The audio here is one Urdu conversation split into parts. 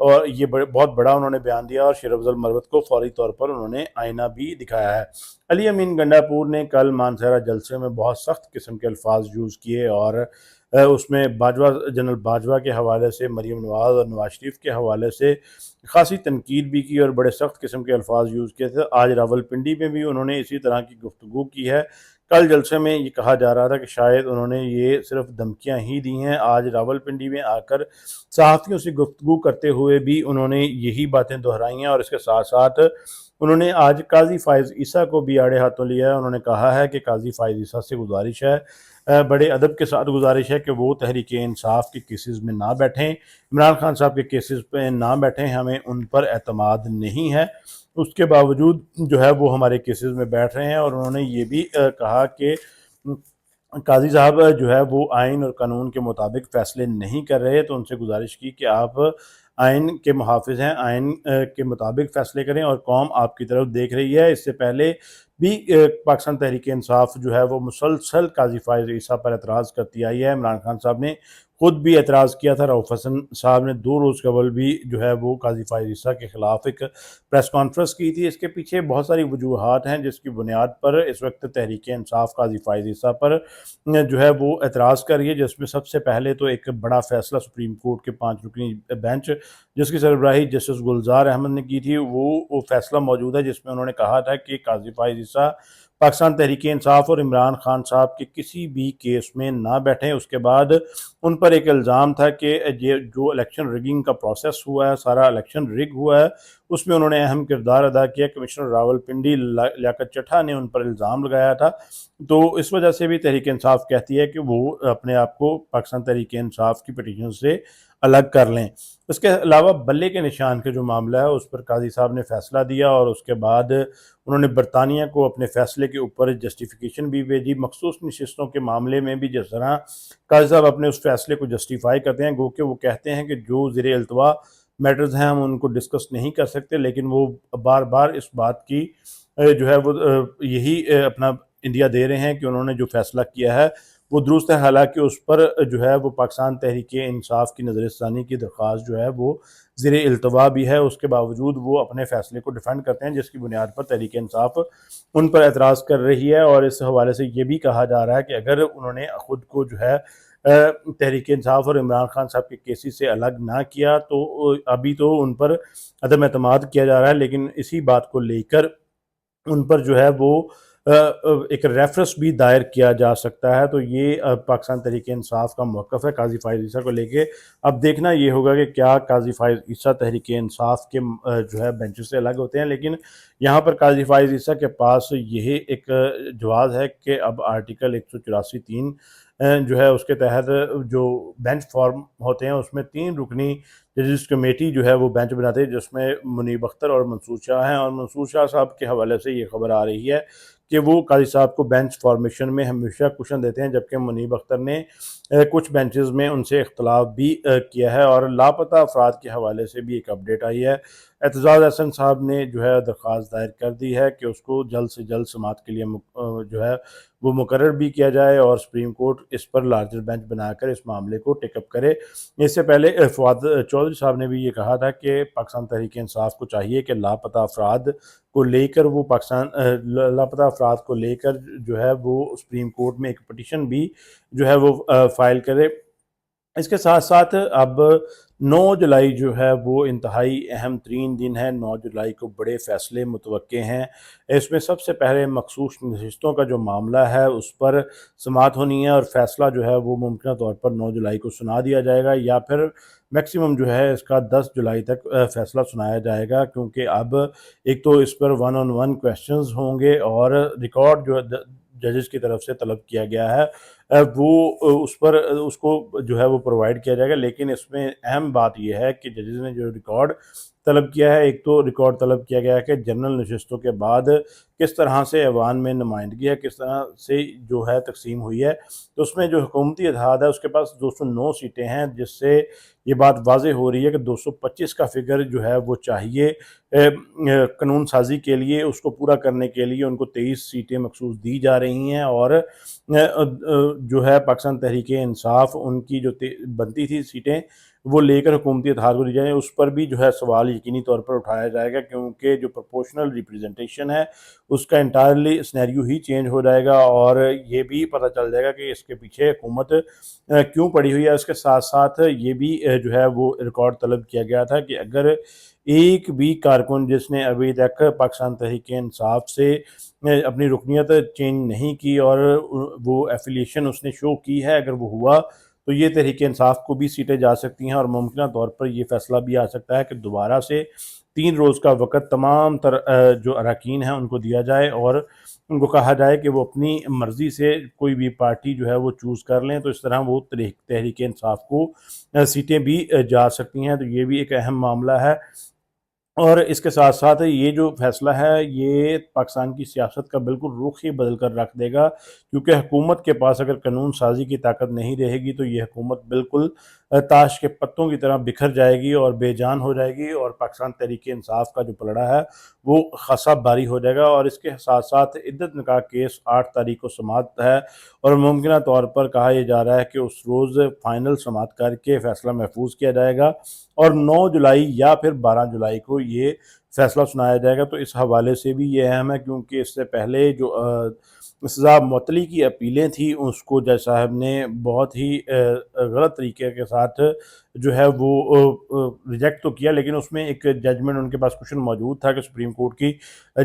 اور یہ بہت بڑا انہوں نے بیان دیا اور شیر افضل مروت کو فوری طور پر انہوں نے آئینہ بھی دکھایا ہے۔ علی امین گنڈاپور نے کل مانسہرہ جلسے میں بہت سخت قسم کے الفاظ یوز کیے اور اس میں جنرل باجوہ کے حوالے سے، مریم نواز اور نواز شریف کے حوالے سے خاصی تنقید بھی کی اور بڑے سخت قسم کے الفاظ یوز کیے تھے۔ آج راولپنڈی میں بھی انہوں نے اسی طرح کی گفتگو کی ہے۔ کل جلسے میں یہ کہا جا رہا تھا کہ شاید انہوں نے یہ صرف دھمکیاں ہی دی ہیں۔ آج راولپنڈی میں آ کر صحافیوں سے گفتگو کرتے ہوئے بھی انہوں نے یہی باتیں دہرائی ہیں، اور اس کے ساتھ ساتھ انہوں نے آج قاضی فائز عیسیٰ کو بھی آڑے ہاتھوں لیا ہے۔ انہوں نے کہا ہے کہ قاضی فائز عیسیٰ سے گزارش ہے، بڑے ادب کے ساتھ گزارش ہے کہ وہ تحریک انصاف کے کیسز میں نہ بیٹھیں، عمران خان صاحب کے کیسز پہ نہ بیٹھیں، ہمیں ان پر اعتماد نہیں ہے۔ اس کے باوجود جو ہے وہ ہمارے کیسز میں بیٹھ رہے ہیں، اور انہوں نے یہ بھی کہا کہ قاضی صاحب جو ہے وہ آئین اور قانون کے مطابق فیصلے نہیں کر رہے، تو ان سے گزارش کی کہ آپ آئین کے محافظ ہیں، آئین کے مطابق فیصلے کریں، اور قوم آپ کی طرف دیکھ رہی ہے۔ اس سے پہلے بھی پاکستان تحریک انصاف جو ہے وہ مسلسل قاضی فائز عیسیٰ پر اعتراض کرتی آئی ہے۔ عمران خان صاحب نے خود بھی اعتراض کیا تھا، رؤف حسن صاحب نے 2 روز قبل بھی جو ہے وہ قاضی فائز عیسیٰ کے خلاف ایک پریس کانفرنس کی تھی۔ اس کے پیچھے بہت ساری وجوہات ہیں جس کی بنیاد پر اس وقت تحریک انصاف قاضی فائز عیسیٰ پر جو ہے وہ اعتراض کر رہی ہے، جس میں سب سے پہلے تو ایک بڑا فیصلہ سپریم کورٹ کے 5 رکنی بینچ جس کی سربراہی جسٹس گلزار احمد نے کی تھی، وہ فیصلہ موجود ہے جس میں انہوں نے کہا تھا کہ قاضی فائز عیسیٰ پاکستان تحریک انصاف اور عمران خان صاحب کے کسی بھی کیس میں نہ بیٹھیں۔ اس کے بعد ان پر ایک الزام تھا کہ یہ جو الیکشن ریگنگ کا پروسیس ہوا ہے، سارا الیکشن ریگ ہوا ہے، اس میں انہوں نے اہم کردار ادا کیا۔ کمشنر راولپنڈی لیاقت چٹھا نے ان پر الزام لگایا تھا، تو اس وجہ سے بھی تحریک انصاف کہتی ہے کہ وہ اپنے آپ کو پاکستان تحریک انصاف کی پٹیشن سے الگ کر لیں۔ اس کے علاوہ بلے کے نشان کے جو معاملہ ہے اس پر قاضی صاحب نے فیصلہ دیا، اور اس کے بعد انہوں نے برطانیہ کو اپنے فیصلے کے اوپر جسٹیفیکیشن بھی بھیجی۔ مخصوص نشستوں کے معاملے میں بھی جس طرح قاضی صاحب اپنے اس فیصلے کو جسٹیفائی کرتے ہیں، گو کہ وہ کہتے ہیں کہ جو زیر التوا میٹرز ہیں ہم ان کو ڈسکس نہیں کر سکتے، لیکن وہ بار بار اس بات کی جو ہے وہ یہی اپنا انڈیا دے رہے ہیں کہ انہوں نے جو فیصلہ کیا ہے وہ درست ہے، حالانکہ اس پر جو ہے وہ پاکستان تحریک انصاف کی نظر ثانی کی درخواست جو ہے وہ زیر التوا بھی ہے۔ اس کے باوجود وہ اپنے فیصلے کو ڈیفینڈ کرتے ہیں، جس کی بنیاد پر تحریک انصاف ان پر اعتراض کر رہی ہے، اور اس حوالے سے یہ بھی کہا جا رہا ہے کہ اگر انہوں نے خود کو جو ہے تحریک انصاف اور عمران خان صاحب کے کیسز سے الگ نہ کیا تو ابھی تو ان پر عدم اعتماد کیا جا رہا ہے، لیکن اسی بات کو لے کر ان پر جو ہے وہ ایک ریفرنس بھی دائر کیا جا سکتا ہے۔ تو یہ پاکستان تحریک انصاف کا موقف ہے قاضی فائز عیسیٰ کو لے کے۔ اب دیکھنا یہ ہوگا کہ کیا قاضی فائز عیسیٰ تحریک انصاف کے جو ہے بینچ سے الگ ہوتے ہیں، لیکن یہاں پر قاضی فائز عیسیٰ کے پاس یہ ایک جواز ہے کہ اب آرٹیکل 184(3) جو ہے اس کے تحت جو بینچ فارم ہوتے ہیں اس میں 3 رکنی ججز کمیٹی جو ہے وہ بینچ بناتے ہیں، جس میں منیب اختر اور منصور شاہ ہیں، اور منصور شاہ صاحب کے حوالے سے یہ خبر آ رہی ہے کہ وہ قاضی صاحب کو بینچ فارمیشن میں ہمیشہ کوشن دیتے ہیں، جبکہ منیب اختر نے کچھ بینچز میں ان سے اختلاف بھی کیا ہے۔ اور لاپتہ افراد کے حوالے سے بھی ایک اپڈیٹ آئی ہے۔ اعتزاز احسن صاحب نے جو ہے درخواست دائر کر دی ہے کہ اس کو جلد سے جلد سماعت کے لیے جو ہے وہ مقرر بھی کیا جائے، اور سپریم کورٹ اس پر لارجر بینچ بنا کر اس معاملے کو ٹیک اپ کرے۔ اس سے پہلے فواد چودھری صاحب نے بھی یہ کہا تھا کہ پاکستان تحریک انصاف کو چاہیے کہ لاپتہ افراد کو لے کر جو ہے وہ سپریم کورٹ میں ایک پٹیشن بھی جو ہے وہ فائل کرے۔ اس کے ساتھ ساتھ اب 9 جولائی جو ہے وہ انتہائی اہم ترین دن ہے۔ 9 جولائی کو بڑے فیصلے متوقع ہیں۔ اس میں سب سے پہلے مخصوص نشستوں کا جو معاملہ ہے اس پر سماعت ہونی ہے، اور فیصلہ جو ہے وہ ممکنہ طور پر 9 جولائی کو سنا دیا جائے گا، یا پھر میکسیمم جو ہے اس کا 10 جولائی تک فیصلہ سنایا جائے گا، کیونکہ اب ایک تو اس پر 1 on 1 کویسچنز ہوں گے، اور ریکارڈ جو ججز کی طرف سے طلب کیا گیا ہے وہ اس کو جو ہے وہ پرووائڈ کیا جائے گا۔ لیکن اس میں اہم بات یہ ہے کہ ججز نے جو ریکارڈ طلب کیا ہے، ایک تو ریکارڈ طلب کیا گیا ہے کہ جنرل نشستوں کے بعد کس طرح سے ایوان میں نمائندگی ہے، کس طرح سے جو ہے تقسیم ہوئی ہے، تو اس میں جو حکومتی اتحاد ہے اس کے پاس 209 سیٹیں ہیں، جس سے یہ بات واضح ہو رہی ہے کہ 225 کا فگر جو ہے وہ چاہیے قانون سازی کے لیے۔ اس کو پورا کرنے کے لیے ان کو 23 سیٹیں مخصوص دی جا رہی ہیں، اور جو ہے پاکستان تحریک انصاف ان کی جو بنتی تھی سیٹیں وہ لے کر حکومتی اتحاد کو دی جائیں، اس پر بھی جو ہے سوال یقینی طور پر اٹھایا جائے گا، کیونکہ جو پروپورشنل ریپریزنٹیشن ہے اس کا انٹائرلی سنیریو ہی چینج ہو جائے گا، اور یہ بھی پتہ چل جائے گا کہ اس کے پیچھے حکومت کیوں پڑی ہوئی ہے۔ اس کے ساتھ ساتھ یہ بھی جو ہے وہ ریکارڈ طلب کیا گیا تھا کہ اگر ایک بھی کارکن جس نے ابھی تک پاکستان تحریک انصاف سے اپنی رکنیت چینج نہیں کی اور وہ ایفیلیشن اس نے شو کی ہے، اگر وہ ہوا تو یہ تحریک انصاف کو بھی سیٹیں جا سکتی ہیں، اور ممکنہ طور پر یہ فیصلہ بھی آ سکتا ہے کہ دوبارہ سے 3 روز کا وقت تمام تر جو اراکین ہیں ان کو دیا جائے، اور ان کو کہا جائے کہ وہ اپنی مرضی سے کوئی بھی پارٹی جو ہے وہ چوز کر لیں، تو اس طرح وہ تحریک انصاف کو سیٹیں بھی جا سکتی ہیں۔ تو یہ بھی ایک اہم معاملہ ہے، اور اس کے ساتھ ساتھ یہ جو فیصلہ ہے یہ پاکستان کی سیاست کا بالکل رخ ہی بدل کر رکھ دے گا، کیونکہ حکومت کے پاس اگر قانون سازی کی طاقت نہیں رہے گی تو یہ حکومت بالکل تاش کے پتوں کی طرح بکھر جائے گی اور بے جان ہو جائے گی، اور پاکستان تحریک انصاف کا جو پلڑا ہے وہ خاصا بھاری ہو جائے گا۔ اور اس کے ساتھ ساتھ عدت نکاح کیس 8 تاریخ کو سماعت ہے، اور ممکنہ طور پر کہا یہ جا رہا ہے کہ اس روز فائنل سماعت کر کے فیصلہ محفوظ کیا جائے گا، اور 9 جولائی یا پھر 12 جولائی کو یہ فیصلہ سنایا جائے گا۔ تو اس حوالے سے بھی یہ اہم ہے، کیونکہ اس سے پہلے جو سزا معطلی کی اپیلیں تھیں اس کو جج صاحب نے بہت ہی غلط طریقے کے ساتھ جو ہے وہ ریجیکٹ تو کیا، لیکن اس میں ایک ججمنٹ ان کے پاس کوشچن موجود تھا کہ سپریم کورٹ کی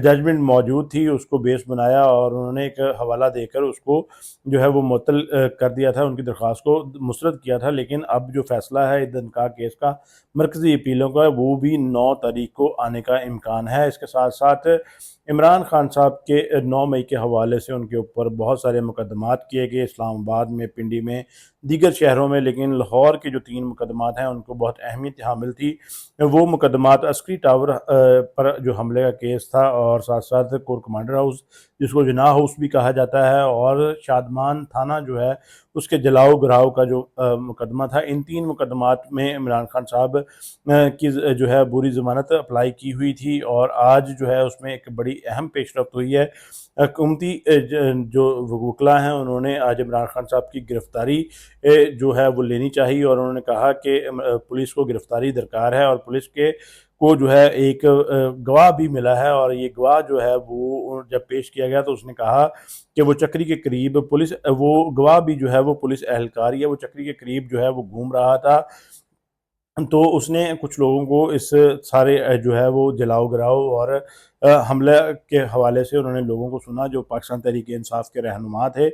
ججمنٹ موجود تھی، اس کو بیس بنایا اور انہوں نے ایک حوالہ دے کر اس کو جو ہے وہ معطل کر دیا تھا، ان کی درخواست کو مسترد کیا تھا۔ لیکن اب جو فیصلہ ہے عدت نکاح کیس کا مرکزی اپیلوں کا، وہ بھی 9 تاریخ کو آنے کا امکان ہے۔ اس کے ساتھ ساتھ عمران خان صاحب کے 9 مئی کے حوالے سے ان کے اوپر بہت سارے مقدمات کیے گئے، اسلام آباد میں، پنڈی میں، دیگر شہروں میں، لیکن لاہور کے جو 3 مقدمات ہیں ان کو بہت اہمیت حامل تھی۔ وہ مقدمات عسکری ٹاور پر جو حملے کا کیس تھا، اور ساتھ ساتھ کور کمانڈر ہاؤس جس کو جناح ہاؤس بھی کہا جاتا ہے، اور شادمان تھانہ جو ہے اس کے جلاؤ گراؤ کا جو مقدمہ تھا، ان 3 مقدمات میں عمران خان صاحب کی جو ہے بری ضمانت اپلائی کی ہوئی تھی، اور آج جو ہے اس میں ایک بڑی اہم پیش رفت ہوئی ہے۔ حکومتی جو وکلاء ہیں انہوں نے آج عمران خان صاحب کی گرفتاری جو ہے وہ لینی چاہیے، اور انہوں نے کہا کہ پولیس کو گرفتاری درکار ہے، اور پولیس کے کو جو ہے ایک گواہ بھی ملا ہے، اور یہ گواہ جو ہے وہ جب پیش کیا گیا تو اس نے کہا کہ وہ چکری کے قریب وہ گواہ بھی جو ہے وہ پولیس اہلکار ہے، وہ چکری کے قریب جو ہے وہ گھوم رہا تھا، تو اس نے کچھ لوگوں کو اس سارے جو ہے وہ جلاؤ گراؤ اور حملے کے حوالے سے انہوں نے لوگوں کو سنا جو پاکستان تحریک انصاف کے رہنما تھے،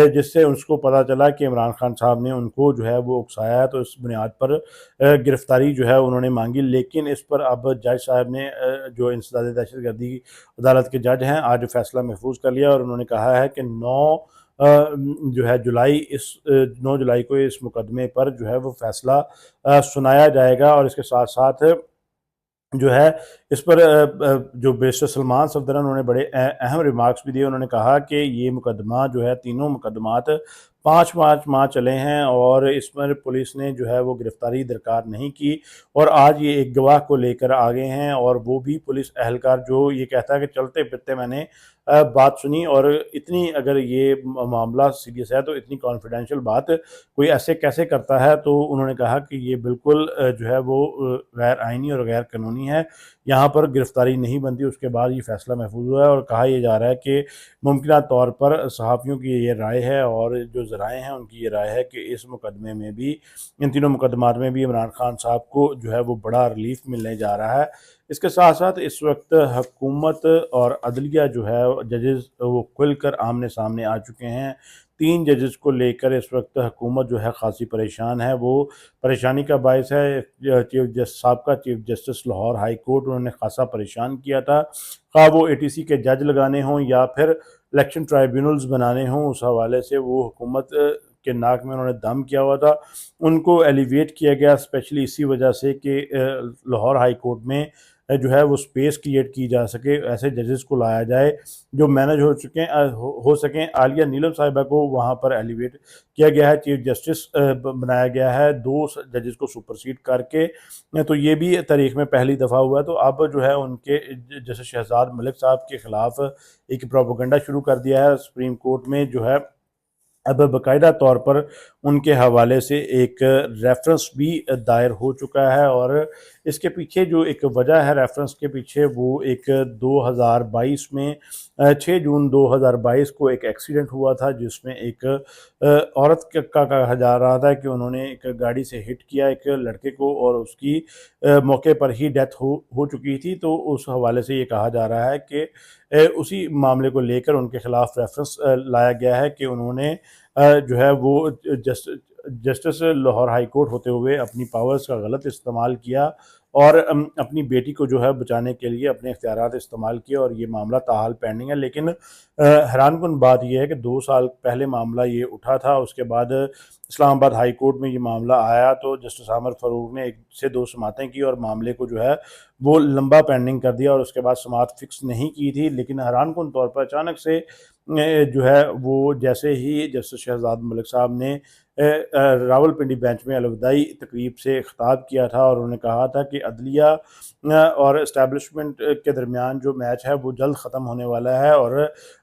جس سے اس کو پتہ چلا کہ عمران خان صاحب نے ان کو جو ہے وہ اکسایا ہے، تو اس بنیاد پر گرفتاری جو ہے انہوں نے مانگی۔ لیکن اس پر اب جج صاحب نے جو انسداد دہشت گردی عدالت کے جج ہیں آج فیصلہ محفوظ کر لیا، اور انہوں نے کہا ہے کہ 9 جولائی کو اس مقدمے پر جو ہے وہ فیصلہ سنایا جائے گا، اور اس کے ساتھ ساتھ جو ہے اس پر جو بیرسٹر سلمان صفدر انہوں نے بڑے اہم ریمارکس بھی دیے۔ انہوں نے کہا کہ یہ مقدمہ جو ہے، تینوں مقدمات 5 ماہ چلے ہیں، اور اس پر پولیس نے جو ہے وہ گرفتاری درکار نہیں کی، اور آج یہ ایک گواہ کو لے کر آگے ہیں، اور وہ بھی پولیس اہلکار جو یہ کہتا ہے کہ چلتے پھرتے میں نے بات سنی، اور اتنی اگر یہ معاملہ سیریس ہے تو اتنی کانفیڈینشیل بات کوئی ایسے کیسے کرتا ہے۔ تو انہوں نے کہا کہ یہ بالکل جو ہے وہ غیر آئینی اور غیر قانونی ہے، یہاں پر گرفتاری نہیں بنتی۔ اس کے بعد یہ فیصلہ محفوظ ہوا ہے، اور کہا یہ جا رہا ہے کہ ممکنہ طور پر صحافیوں کی یہ رائے ہے اور جو ذرائع ہیں ان کی یہ رائے ہے کہ اس مقدمے میں بھی، ان تینوں مقدمات میں بھی عمران خان صاحب کو جو ہے وہ بڑا ریلیف ملنے جا رہا ہے۔ اس کے ساتھ ساتھ اس وقت حکومت اور عدلیہ جو ہے ججز وہ کھل کر آمنے سامنے آ چکے ہیں۔ 3 ججز کو لے کر اس وقت حکومت جو ہے خاصی پریشان ہے۔ وہ پریشانی کا باعث ہے سابقہ chief justice Lahore high court, انہوں نے خاصا پریشان کیا تھا، خواہ وہ ATC کے جج لگانے ہوں یا پھر الیکشن ٹرائیبیونلز بنانے ہوں، اس حوالے سے وہ حکومت کے ناک میں انہوں نے دم کیا ہوا تھا، ان کو ایلیویٹ کیا گیا اسپیشلی اسی وجہ سے کہ لاہور ہائی کورٹ میں جو ہے وہ سپیس کریٹ کی جا سکے، ایسے ججز کو لایا جائے جو مینج ہو سکیں۔ عالیہ نیلم صاحبہ کو وہاں پر ایلیویٹ کیا گیا ہے، چیف جسٹس بنایا گیا ہے 2 ججز کو سپرسیڈ کر کے، تو یہ بھی تاریخ میں پہلی دفعہ ہوا ہے۔ تو اب جو ہے ان کے جیسے شہزاد ملک صاحب کے خلاف ایک پروپیگنڈا شروع کر دیا ہے سپریم کورٹ میں، جو ہے اب باقاعدہ طور پر ان کے حوالے سے ایک ریفرنس بھی دائر ہو چکا ہے، اور اس کے پیچھے جو ایک وجہ ہے ریفرنس کے پیچھے، وہ ایک 2022 میں 6 جون 2022 کو ایک ایکسیڈنٹ ہوا تھا، جس میں ایک عورت کا کہا جا رہا تھا کہ انہوں نے ایک گاڑی سے ہٹ کیا ایک لڑکے کو، اور اس کی موقع پر ہی ڈیتھ ہو چکی تھی۔ تو اس حوالے سے یہ کہا جا رہا ہے کہ اسی معاملے کو لے کر ان کے خلاف ریفرنس لایا گیا ہے کہ انہوں نے جو ہے وہ جسٹس لاہور ہائی کورٹ ہوتے ہوئے اپنی پاورز کا غلط استعمال کیا، اور اپنی بیٹی کو جو ہے بچانے کے لیے اپنے اختیارات استعمال کیے، اور یہ معاملہ تاحال پینڈنگ ہے۔ لیکن حیران کن بات یہ ہے کہ 2 سال پہلے معاملہ یہ اٹھا تھا، اس کے بعد اسلام آباد ہائی کورٹ میں یہ معاملہ آیا تو جسٹس عامر فاروق نے 1 سے 2 سماعتیں کی اور معاملے کو جو ہے وہ لمبا پینڈنگ کر دیا، اور اس کے بعد سماعت فکس نہیں کی تھی۔ لیکن حیران کن طور پر اچانک سے جو ہے وہ جیسے ہی جسٹس شہزاد ملک صاحب نے راولپنڈی بینچ میں الوداعی تقریب سے خطاب کیا تھا، اور انہوں نے کہا تھا کہ عدلیہ اور اسٹیبلشمنٹ کے درمیان جو میچ ہے وہ جلد ختم ہونے والا ہے، اور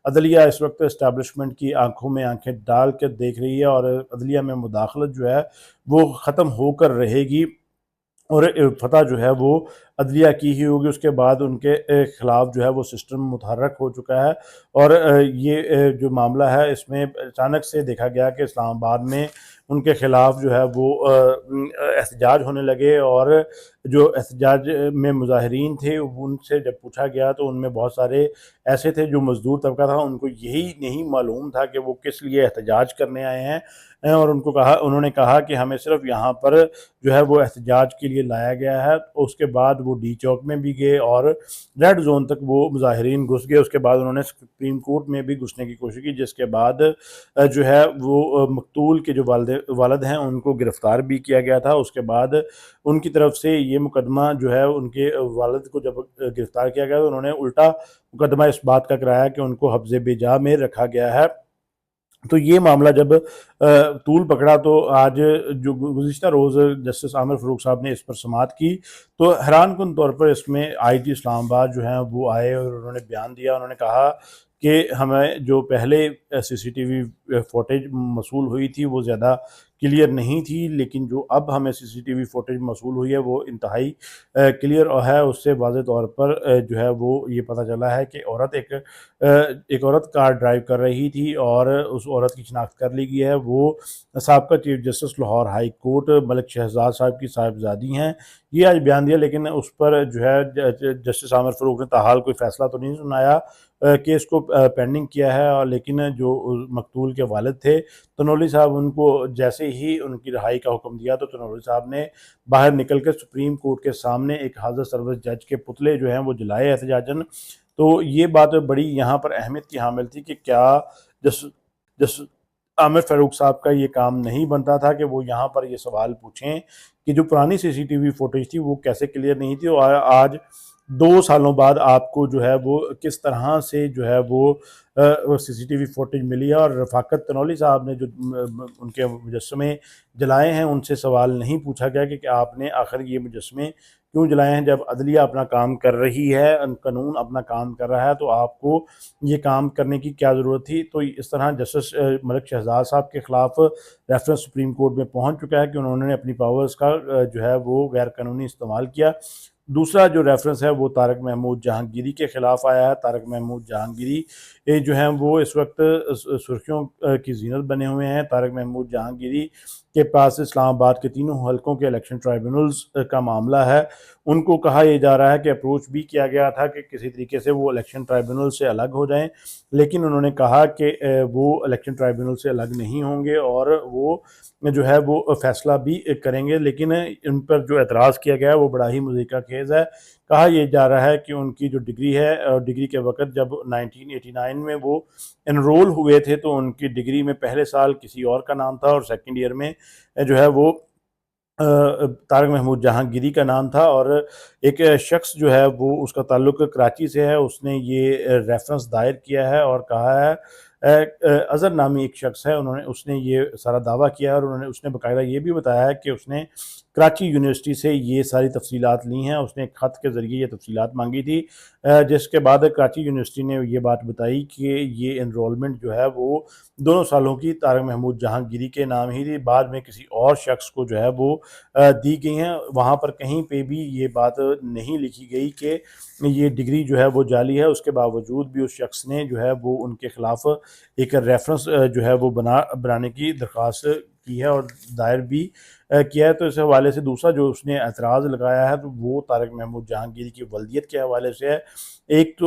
عدلیہ اس وقت اسٹیبلشمنٹ کی آنکھوں میں آنکھیں ڈال کے دیکھ رہی ہے، اور عدلیہ میں مداخلت جو ہے وہ ختم ہو کر رہے گی، اور فتح جو ہے وہ عدلیہ کی ہی ہوگی۔ اس کے بعد ان کے خلاف جو ہے وہ سسٹم متحرک ہو چکا ہے، اور یہ جو معاملہ ہے اس میں اچانک سے دیکھا گیا کہ اسلام آباد میں ان کے خلاف جو ہے وہ احتجاج ہونے لگے، اور جو احتجاج میں مظاہرین تھے ان سے جب پوچھا گیا تو ان میں بہت سارے ایسے تھے جو مزدور طبقہ تھا، ان کو یہی نہیں معلوم تھا کہ وہ کس لیے احتجاج کرنے آئے ہیں، اور انہوں نے کہا کہ ہمیں صرف یہاں پر جو ہے وہ احتجاج کے لیے لایا گیا ہے۔ اس کے بعد وہ ڈی چوک میں بھی گئے اور ریڈ زون تک وہ مظاہرین گھس گئے۔ اس کے بعد انہوں نے سپریم کورٹ میں بھی گھسنے کی کوشش کی، جس کے بعد جو ہے وہ مقتول کے جو والد ہیں ان کو گرفتار بھی کیا گیا تھا۔ اس کے بعد ان کی طرف سے یہ مقدمہ جو ہے ان کے والد کو جب گرفتار کیا گیا تو انہوں نے الٹا مقدمہ اس بات کا کرایا کہ ان کو حبس بجا میں رکھا گیا ہے۔ تو یہ معاملہ جب طول پکڑا تو آج جو گزشتہ روز جسٹس عامر فاروق صاحب نے اس پر سماعت کی، تو حیران کن طور پر اس میں آئی جی اسلام آباد جو ہیں وہ آئے اور انہوں نے بیان دیا۔ انہوں نے کہا کہ ہمیں جو پہلے سی سی ٹی وی فوٹیج موصول ہوئی تھی وہ زیادہ کلیئر نہیں تھی، لیکن جو اب ہمیں سی سی ٹی وی فوٹیج موصول ہوئی ہے وہ انتہائی کلیئر ہے۔ اس سے واضح طور پر جو ہے وہ یہ پتہ چلا ہے کہ ایک عورت کار ڈرائیو کر رہی تھی، اور اس عورت کی شناخت کر لی گئی ہے۔ وہ سابقہ chief justice Lahore high court Malik Shahzad sahib کی صاحبزادی ہیں۔ یہ آج بیان دیا، لیکن اس پر جو ہے جسٹس عامر فاروق نے تاحال کوئی فیصلہ تو نہیں سنایا، کیس کو پینڈنگ کیا ہے، اور لیکن جو مقتول کے والد تھے تنولی صاحب، ان کو جیسے ہی ان کی رہائی کا حکم دیا تو تنولی صاحب نے باہر نکل کر سپریم کورٹ کے سامنے ایک حاضر سروس جج کے پتلے جو ہیں وہ جلائے احتجاجاً۔ تو یہ بات بڑی یہاں پر اہمیت کی حامل تھی کہ کیا جس عامر فاروق صاحب کا یہ کام نہیں بنتا تھا کہ وہ یہاں پر یہ سوال پوچھیں کہ جو پرانی سی سی ٹی وی فوٹیج تھی وہ کیسے کلیئر نہیں تھی، اور آج 2 سالوں بعد آپ کو جو ہے وہ کس طرح سے جو ہے وہ سی سی ٹی وی فوٹیج ملی ہے۔ اور رفاقت تنولی صاحب نے جو ان کے مجسمے جلائے ہیں ان سے سوال نہیں پوچھا گیا کہ آپ نے آخر یہ مجسمے کیوں جلائے ہیں، جب عدلیہ اپنا کام کر رہی ہے، قانون اپنا کام کر رہا ہے، تو آپ کو یہ کام کرنے کی کیا ضرورت تھی۔ تو اس طرح جسٹس ملک شہزاد صاحب کے خلاف ریفرنس سپریم کورٹ میں پہنچ چکا ہے کہ انہوں نے اپنی پاورز کا جو ہے وہ غیر قانونی استعمال کیا۔ دوسرا جو ریفرنس ہے وہ طارق محمود جہانگیری کے خلاف آیا ہے۔ طارق محمود جہانگیری جو ہیں وہ اس وقت سرخیوں کی زینت بنے ہوئے ہیں۔ طارق محمود جہانگیری کے پاس اسلام آباد کے تینوں حلقوں کے الیکشن ٹرائیبونلز کا معاملہ ہے۔ ان کو کہا یہ جا رہا ہے کہ اپروچ بھی کیا گیا تھا کہ کسی طریقے سے وہ الیکشن ٹرائیبونل سے الگ ہو جائیں، لیکن انہوں نے کہا کہ وہ الیکشن ٹرائیبونل سے الگ نہیں ہوں گے، اور وہ جو ہے وہ فیصلہ بھی کریں گے۔ لیکن ان پر جو اعتراض کیا گیا ہے وہ بڑا ہی مضحکہ خیز ہے۔ کہا یہ جا رہا ہے کہ ان کی جو ڈگری ہے، ڈگری کے وقت جب 1989 میں وہ انرول ہوئے تھے تو ان کی ڈگری میں پہلے سال کسی اور کا نام تھا، اور سیکنڈ ایئر میں جو ہے وہ طارق محمود جہانگیری کا نام تھا، اور ایک شخص جو ہے وہ اس کا تعلق کراچی سے ہے، اس نے یہ ریفرنس دائر کیا ہے اور کہا ہے، اظہر نامی ایک شخص ہے، اس نے یہ سارا دعویٰ کیا ہے، اور اس نے باقاعدہ یہ بھی بتایا ہے کہ اس نے کراچی یونیورسٹی سے یہ ساری تفصیلات لی ہیں. اس نے ایک خط کے ذریعے یہ تفصیلات مانگی تھی، جس کے بعد کراچی یونیورسٹی نے یہ بات بتائی کہ یہ انرولمنٹ جو ہے وہ 2 سالوں کی طارق محمود جہانگیری کے نام ہی تھی، بعد میں کسی اور شخص کو جو ہے وہ دی گئی ہیں. وہاں پر کہیں پہ بھی یہ بات نہیں لکھی گئی کہ یہ ڈگری جو ہے وہ جعلی ہے. اس کے باوجود بھی اس شخص نے جو ہے وہ ان کے خلاف ایک ریفرنس جو ہے وہ بنانے کی درخواست کی ہے اور دائر بھی کیا ہے. تو اس حوالے سے دوسرا جو اس نے اعتراض لگایا ہے تو وہ طارق محمود جہانگیری کی ولدیت کے حوالے سے ہے. ایک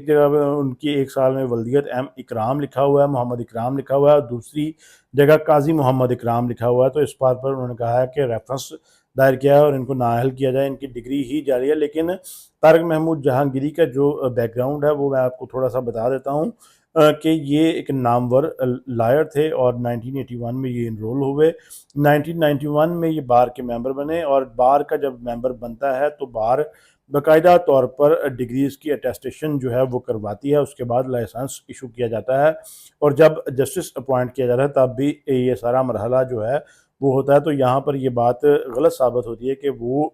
جگہ پہ ان کی 1 سال میں ولدیت اکرام لکھا ہوا ہے، محمد اکرام لکھا ہوا ہے، اور دوسری جگہ قاضی محمد اکرام لکھا ہوا ہے. تو اس بات پر انہوں نے کہا ہے کہ ریفرنس دائر کیا ہے اور ان کو نااہل کیا جائے، ان کی ڈگری ہی جاری ہے. لیکن طارق محمود جہانگیری کا جو بیک گراؤنڈ ہے وہ میں آپ کو تھوڑا سا بتا دیتا ہوں کہ یہ ایک نامور لائر تھے اور 1981 میں یہ انرول ہوئے. 1991 میں یہ بار کے ممبر بنے، اور بار کا جب ممبر بنتا ہے تو بار باقاعدہ طور پر ڈگریز کی اٹیسٹیشن جو ہے وہ کرواتی ہے، اس کے بعد لائسنس ایشو کیا جاتا ہے، اور جب جسٹس اپوائنٹ کیا جاتا ہے تب بھی یہ سارا مرحلہ جو ہے وہ ہوتا ہے. تو یہاں پر یہ بات غلط ثابت ہوتی ہے کہ وہ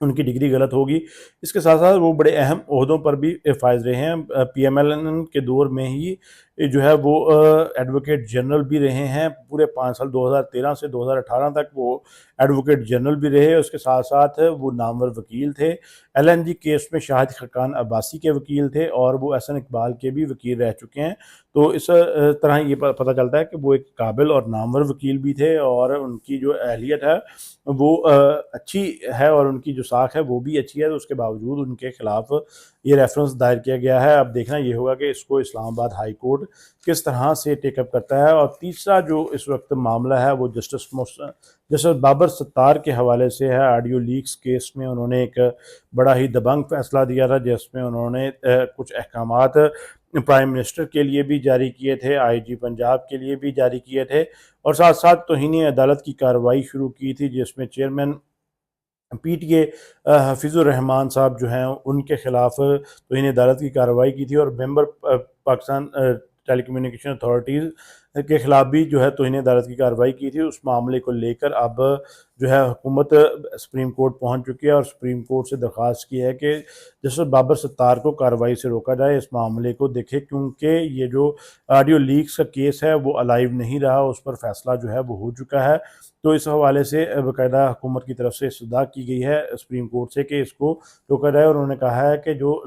ان کی ڈگری غلط ہوگی. اس کے ساتھ ساتھ وہ بڑے اہم عہدوں پر بھی فائز رہے ہیں. پی ایم ایل این کے دور میں ہی جو ہے وہ ایڈوکیٹ جنرل بھی رہے ہیں. پورے 5 سال 2013 سے 2018 تک وہ ایڈوکیٹ جنرل بھی رہے. اس کے ساتھ ساتھ وہ نامور وکیل تھے. ایل این جی کیس میں شاہد خاقان عباسی کے وکیل تھے اور وہ احسن اقبال کے بھی وکیل رہ چکے ہیں. تو اس طرح یہ پتہ چلتا ہے کہ وہ ایک قابل اور نامور وکیل بھی تھے، اور ان کی جو اہلیت ہے وہ اچھی ہے اور ان کی جو ساکھ ہے وہ بھی اچھی ہے. تو اس کے باوجود ان کے خلاف یہ ریفرنس دائر کیا گیا ہے. اب دیکھنا یہ ہوگا کہ اس کو اسلام آباد ہائی کورٹ کس طرح سے ٹیک اپ کرتا ہے. اور تیسرا جو اس وقت معاملہ ہے وہ جسٹس بابر ستار کے حوالے سے ہے. آڈیو لیکس کیس میں انہوں نے ایک بڑا ہی دبنگ فیصلہ دیا تھا، جس میں انہوں نے کچھ احکامات پرائم منسٹر کے لیے بھی جاری کیے تھے، آئی جی پنجاب کے لیے بھی جاری کیے تھے، اور ساتھ ساتھ توہین عدالت کی کارروائی شروع کی تھی، جس میں chairman P T A Hafeez ur Rahman sahib جو ہیں ان کے خلاف توہین عدالت کی کارروائی کی تھی، اور ممبر پاکستان ٹیلی کمیونیکیشن اتھارٹیز کے خلاف بھی جو ہے توہین عدالت کی کارروائی کی تھی. اس معاملے کو لے کر اب جو ہے حکومت سپریم کورٹ پہنچ چکی ہے اور سپریم کورٹ سے درخواست کی ہے کہ جسٹس بابر ستار کو کارروائی سے روکا جائے، اس معاملے کو دیکھے، کیونکہ یہ جو آڈیو لیکس کا کیس ہے وہ الائیو نہیں رہا، اس پر فیصلہ جو ہے وہ ہو چکا ہے. تو اس حوالے سے باقاعدہ حکومت کی طرف سے استدعا کی گئی ہے سپریم کورٹ سے کہ اس کو روکا جائے، اور انہوں نے کہا ہے کہ جو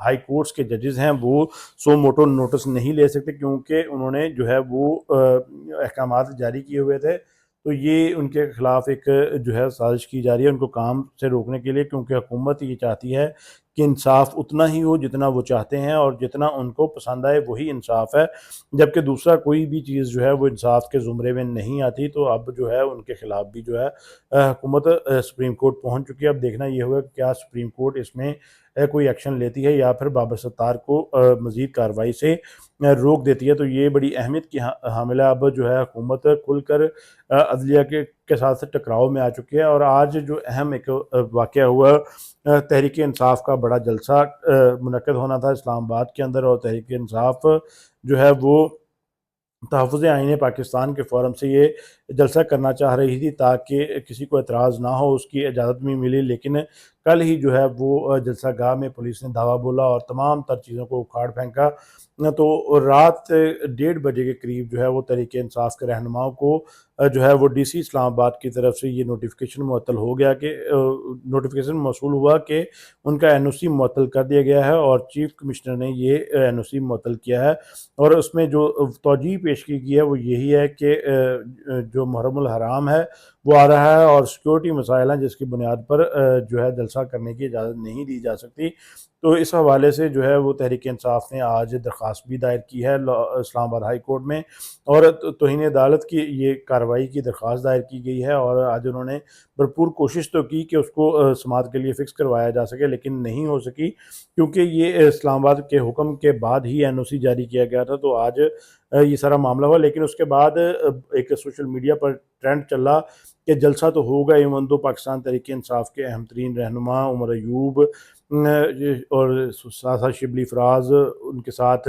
ہائی کورٹس کے ججز ہیں وہ سو موٹو نوٹس نہیں لے سکتے، کیونکہ انہوں نے جو ہے وہ احکامات جاری کیے ہوئے تھے. تو یہ ان کے خلاف ایک جو ہے سازش کی جا رہی ہے ان کو کام سے روکنے کے لیے، کیونکہ حکومت یہ چاہتی ہے کہ انصاف اتنا ہی ہو جتنا وہ چاہتے ہیں اور جتنا ان کو پسند آئے وہی انصاف ہے، جبکہ دوسرا کوئی بھی چیز جو ہے وہ انصاف کے زمرے میں نہیں آتی. تو اب جو ہے ان کے خلاف بھی جو ہے حکومت سپریم کورٹ پہنچ چکی ہے. اب دیکھنا یہ ہوگا کہ کیا سپریم کورٹ اس میں کوئی ایکشن لیتی ہے یا پھر بابر ستار کو مزید کارروائی سے روک دیتی ہے. تو یہ بڑی اہمیت کی حامل ہے. اب جو ہے حکومت کھل کر عدلیہ کے ساتھ ٹکراؤ میں آ چکی ہے. اور آج جو اہم ایک واقعہ ہوا، تحریک انصاف کا بڑا جلسہ منعقد ہونا تھا اسلام آباد کے اندر، اور تحریک انصاف جو ہے وہ تحفظ آئین پاکستان کے فورم سے یہ جلسہ کرنا چاہ رہی تھی تاکہ کسی کو اعتراض نہ ہو، اس کی اجازت بھی ملی. لیکن کل ہی جو ہے وہ جلسہ گاہ میں پولیس نے دھاوا بولا اور تمام تر چیزوں کو اکھاڑ پھینکا. تو رات 1:30 بجے کے قریب جو ہے وہ تحریک انصاف کے رہنماؤں کو جو ہے وہ ڈی سی اسلام آباد کی طرف سے یہ نوٹیفیکیشن معطل ہو گیا کہ نوٹیفیکیشن موصول ہوا کہ ان کا این او سی معطل کر دیا گیا ہے، اور چیف کمشنر نے یہ این او سی معطل کیا ہے. اور اس میں جو توجیہ پیش کی گئی ہے وہ یہی ہے کہ جو محرم الحرام ہے وہ آ رہا ہے اور سیکورٹی مسائل ہیں جس کی بنیاد پر جو ہے جلسہ کرنے کی اجازت نہیں دی جا سکتی. تو اس حوالے سے جو ہے وہ تحریک انصاف نے آج درخواست بھی دائر کی ہے اسلام آباد ہائی کورٹ میں، اور توہین عدالت کی یہ کارروائی کی درخواست دائر کی گئی ہے. اور آج انہوں نے بھرپور کوشش تو کی کہ اس کو سماعت کے لیے فکس کروایا جا سکے، لیکن نہیں ہو سکی کیونکہ یہ اسلام آباد کے حکم کے بعد ہی این او سی جاری کیا گیا تھا. تو آج یہ سارا معاملہ ہوا، لیکن اس کے بعد ایک سوشل میڈیا پر ٹرینڈ چلا کہ جلسہ تو ہوگا، ایون تو پاکستان تحریک انصاف کے اہم ترین رہنما عمر ایوب اور ساتھ شبلی فراز ان کے ساتھ